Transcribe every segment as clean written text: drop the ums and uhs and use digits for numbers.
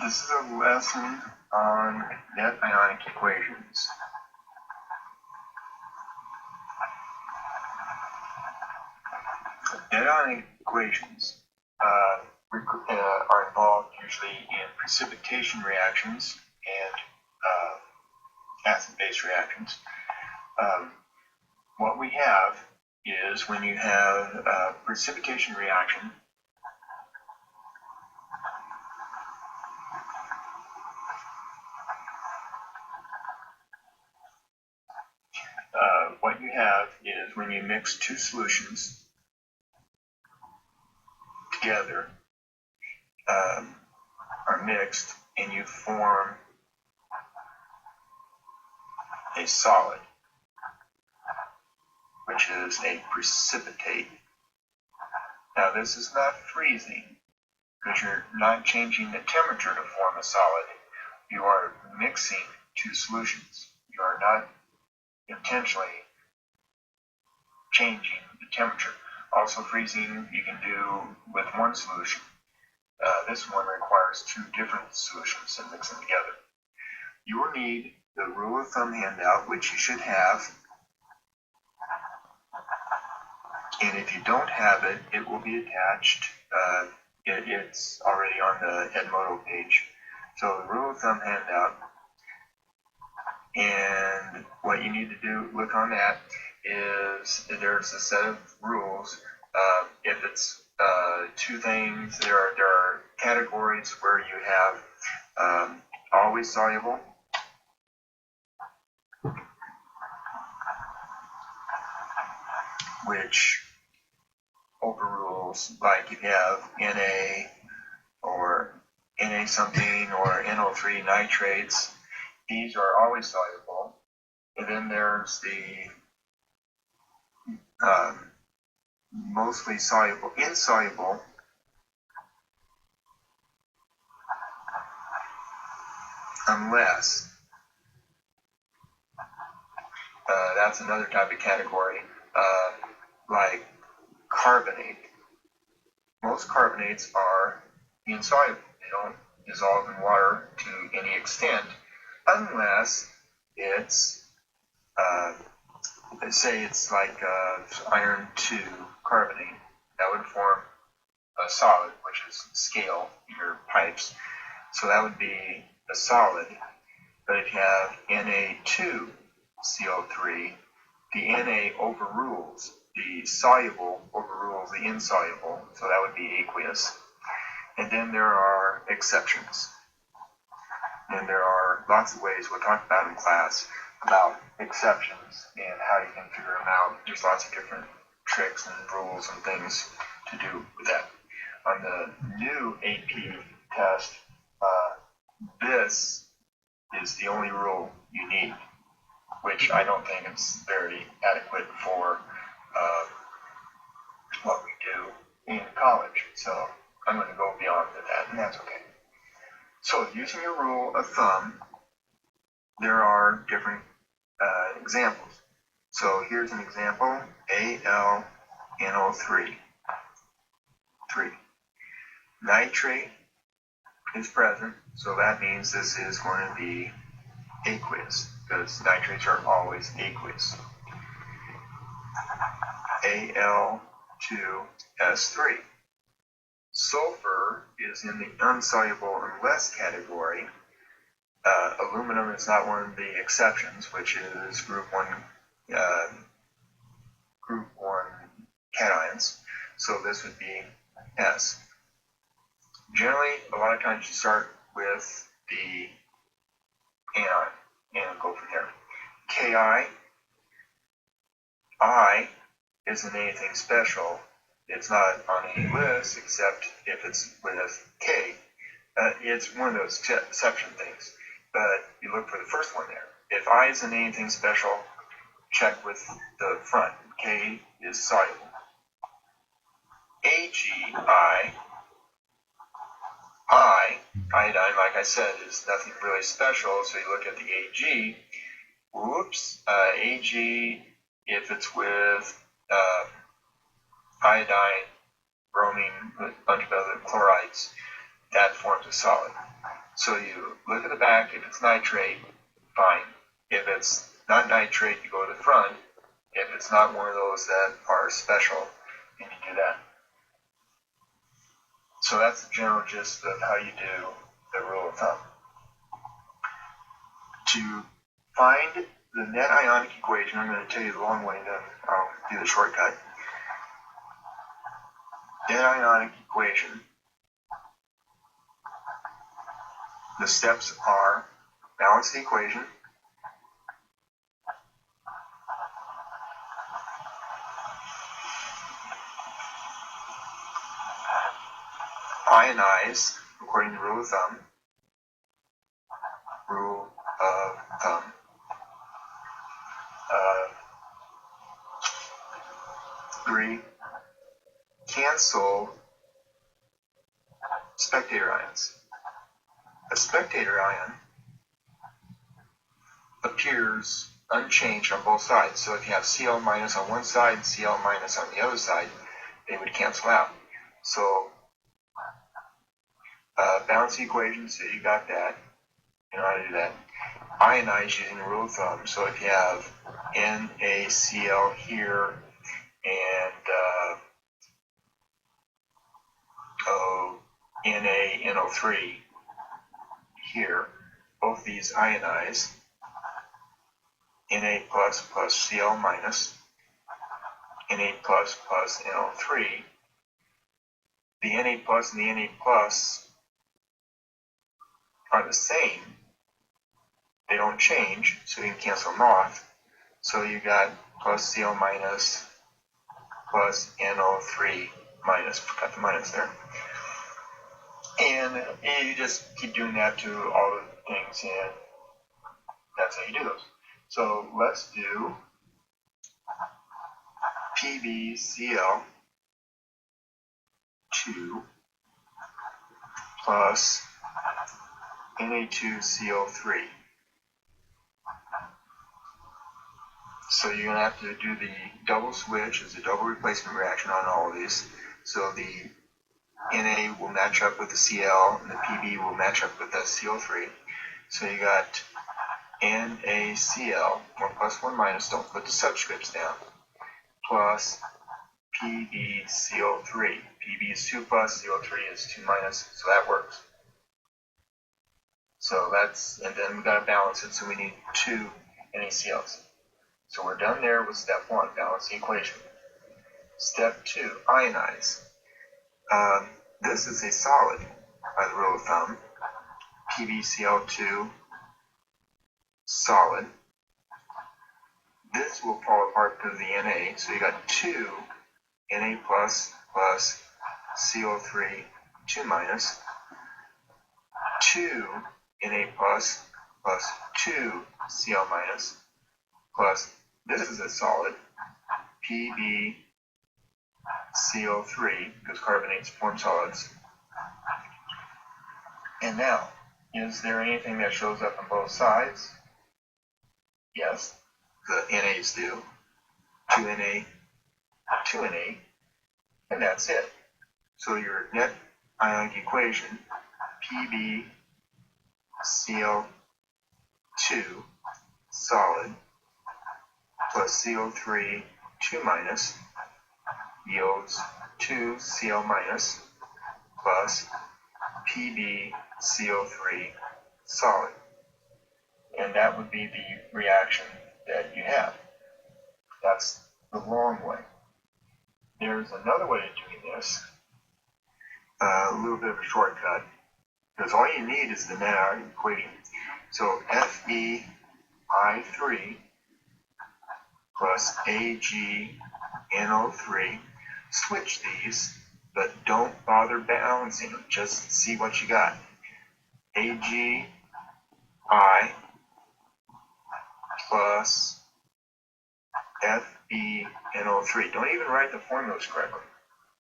This is a lesson on net ionic equations. Net ionic equations are involved usually in precipitation reactions and acid-base reactions. What we have is when you have a precipitation reaction, what you have is when you mix two solutions together, are mixed, and you form a solid, which is a precipitate. Now this is not freezing, because you're not changing the temperature to form a solid. You are mixing two solutions. You are not intentionally changing the temperature. Also freezing you can do with one solution. This one requires two different solutions and mix them together. You will need the rule of thumb handout, which you should have. And if you don't have it, it will be attached. It's already on the Edmodo page. So the rule of thumb handout, and what you need to do, look on that, is there's a set of rules. If it's two things, there are categories where you have always soluble, which overrules, like if you have Na or Na something or NO3 nitrates, these are always soluble. And then there's the mostly soluble, insoluble, unless, that's another type of category, like carbonate. Most carbonates are insoluble. They don't dissolve in water to any extent, unless it's, say it's like iron 2 carbonate. That would form a solid, which is scale in your pipes. So that would be a solid. But if you have Na2CO3, the Na overrules. The soluble overrules the insoluble, so that would be aqueous. And then there are exceptions. And there are lots of ways we'll talk about in class about exceptions and how you can figure them out. There's lots of different tricks and rules and things to do with that. On the new AP test, this is the only rule you need, which I don't think is very adequate for what we do in college. So I'm going to go beyond that, and that's okay. So using your rule of thumb, there are different examples. So here's an example, AlNO3. 3. Nitrate is present, so that means this is going to be aqueous, because nitrates are always aqueous. Al2S3. Sulfur is in the insoluble unless category. Aluminum is not one of the exceptions, which is group 1 cations, so this would be S. Generally, a lot of times you start with the anion and go from there. Ki, I isn't anything special. It's not on any list except if it's with K. It's one of those exception things, but you look for the first one there. If I isn't anything special, check with the front. K is soluble. AgI, iodine, like I said, is nothing really special, so you look at the Ag. Ag, if it's with iodine, bromine, a bunch of other chlorides, that forms a solid. So you look at the back. If it's nitrate, fine. If it's not nitrate, you go to the front. If it's not one of those that are special, then you do that. So that's the general gist of how you do the rule of thumb. To find the net ionic equation, I'm going to tell you the long way, then I'll do the shortcut. Net ionic equation, the steps are balance the equation, ionize according to rule of thumb, rule of thumb. 3, cancel spectator ions. A spectator ion appears unchanged on both sides. So if you have Cl minus on one side and Cl minus on the other side, they would cancel out. So balance the equation, so you got that. You know how to do that. Ionize using the rule of thumb. So if you have NaCl here and NaNO3 here, both these ionize. Na plus plus Cl minus, Na plus plus NO3. The Na plus and the Na plus are the same. They don't change, so you can cancel them off. So you got plus Cl minus plus NO3 minus, got the minus there. And you just keep doing that to all the things, and that's how you do those. So let's do PbCl2 plus Na2CO3. So you're going to have to do the double switch as a double replacement reaction on all of these. So the Na will match up with the Cl, and the Pb will match up with the CO3. So you got NaCl, 1 plus 1 minus, don't put the subscripts down, plus PbCO3. Pb is 2 plus, CO3 is 2 minus, so that works. So that's, and then we've got to balance it, so we need 2 NaCls. So we're done there with step 1, balance the equation. Step 2, ionize. This is a solid by the rule of thumb. PbCl2, solid. This will fall apart because of the Na, so you got 2 Na plus plus CO3, 2 minus, 2 Na plus plus 2 Cl minus, plus, this is a solid, PbCO3, because carbonates form solids. And now, is there anything that shows up on both sides? Yes, the NAs do. 2Na, 2Na, and that's it. So your net ionic equation, PbCl2, solid, plus CO3, 2 minus, yields 2 Cl minus, plus PbCO3, solid. And that would be the reaction that you have. That's the long way. There's another way of doing this, a little bit of a shortcut, because all you need is the net ionic equation. So FeI3 plus AgNO3, switch these, but don't bother balancing them, just see what you got. AgI plus FeNO3. Don't even write the formulas correctly.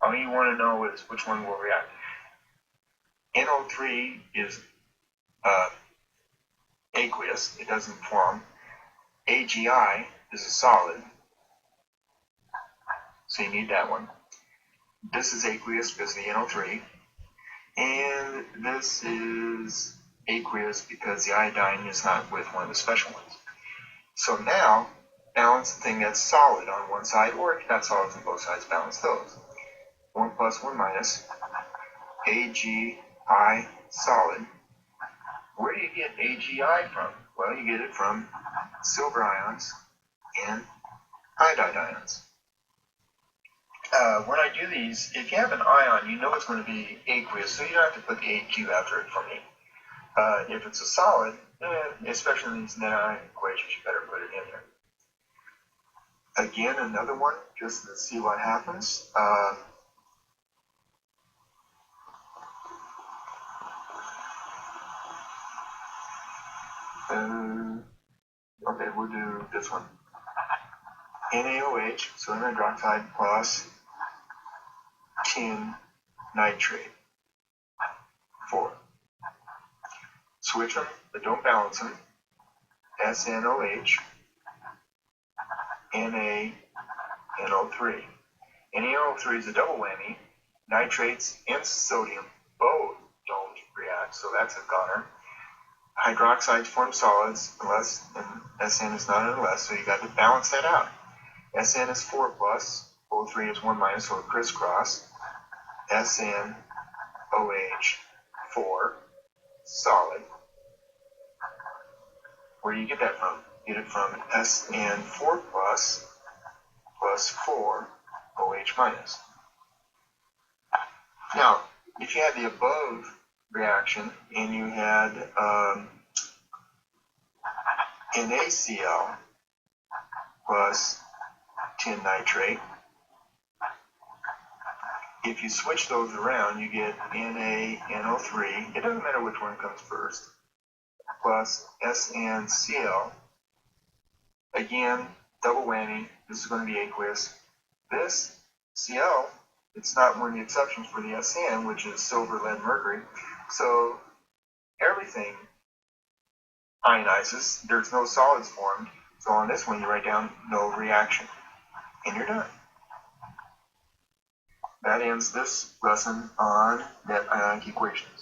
All you want to know is which one will react. NO3 is aqueous, it doesn't form. AgI is a solid, so you need that one. This is aqueous because of the NO3, and this is aqueous because the iodine is not with one of the special ones. So now, balance the thing that's solid on one side, or if not solids on both sides, balance those. 1 plus 1 minus AgI solid. Where do you get AgI from? Well, you get it from silver ions and iodide ions. When I do these, if you have an ion, you know it's going to be aqueous, so you don't have to put the AQ after it for me. If it's a solid, especially in these net ion equations, you better put it in there. Again, another one, just to see what happens. Okay, we'll do this one. NaOH, sodium hydroxide plus tin nitrate. 4. Switch them, but don't balance them. SNOH, NaNO3. NaNO3 is a double whammy. Nitrates and sodium both don't react, so that's a goner. Hydroxides form solids unless, and SN is not an unless, so you got to balance that out. SN is 4 plus, O3 is 1 minus, so crisscross. SNOH 4, solid. Where do you get that from? You get it from SN4 plus 4 OH minus. Now, if you had the above reaction and you had NaCl plus tin nitrate, if you switch those around, you get NaNO3, it doesn't matter which one comes first, plus SnCl. Again, double whammy, this is going to be aqueous. This Cl, it's not one of the exceptions for the SN, which is silver, lead, mercury. So everything ionizes. There's no solids formed. So on this one, you write down no reaction. And you're done. That ends this lesson on net ionic equations.